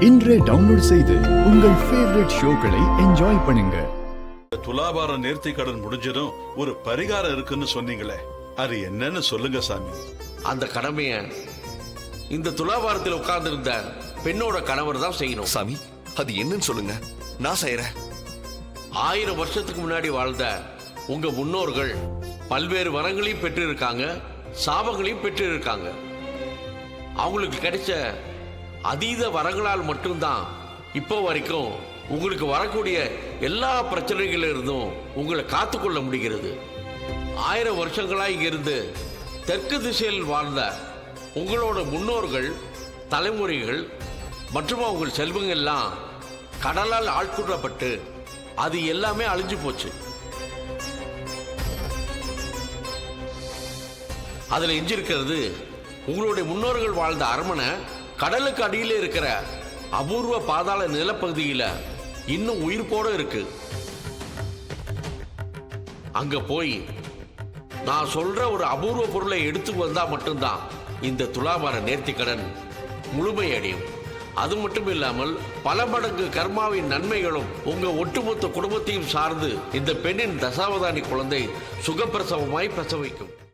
இன்றே டவுன்லோட் செய்து உங்கள் ஃபேவரட் ஷோக்களை என்ஜாய் பண்ணுங்க. துலாபார நேர்த்தி கடன் முடிஞ்சதும் ஒரு பரிகாரம் இருக்குன்னு சொன்னீங்களே, அது என்னன்னு சொல்லுங்க சாமி. அந்த கடமைய இந்த துலாபாரத்தில் உட்கார்ந்து இருந்த பெண்ணோட கணவர் தான் செய்யணும். சாமி, அது என்னன்னு சொல்லுங்க, நான் செய்யறேன். 1000 வருஷத்துக்கு முன்னாடி வாழ்ந்த உங்க முன்னோர்கள் பல்வேறு வரங்களையும் பெற்று இருக்காங்க, சாபங்களையும் பெற்று இருக்காங்க. அவங்களுக்கு கிடைச்ச அதீத வரங்களால் மட்டும்தான் இப்போ வரைக்கும் உங்களுக்கு வரக்கூடிய எல்லா பிரச்சனைகளில் இருந்தும் உங்களை காத்துக்கொள்ள முடிகிறது. 1000 வருஷங்களாக இங்கிருந்து தெற்கு திசையில் வாழ்ந்த உங்களோட முன்னோர்கள், தலைமுறைகள் மற்றும் அவங்க செல்வங்கள்லாம் கடலால் ஆட்கொள்ளப்பட்டு அது எல்லாமே அழிஞ்சு போச்சு. அதில் எஞ்சிருக்கிறது உங்களுடைய முன்னோர்கள் வாழ்ந்த அரண்மனை கடலுக்கு அடியில் இருக்கிற அபூர்வ பாதாள நிலப்பகுதியில் இன்னும் உயிர்ப்போட இருக்கு. அங்க போய் நான் சொல்ற ஒரு அபூர்வ பொருளை எடுத்து வந்தா மட்டும்தான் இந்த துலாபார நேர்த்தி கடன் முழுமையடையும். அது மட்டும் இல்லாமல் பல மடங்கு கர்மாவின் நன்மைகளும் உங்க ஒட்டுமொத்த குடும்பத்தையும் சார்ந்து இந்த பெண்ணின் தசாவதானி குழந்தை சுகப்பிரசவமாய் பிரசவிக்கும்.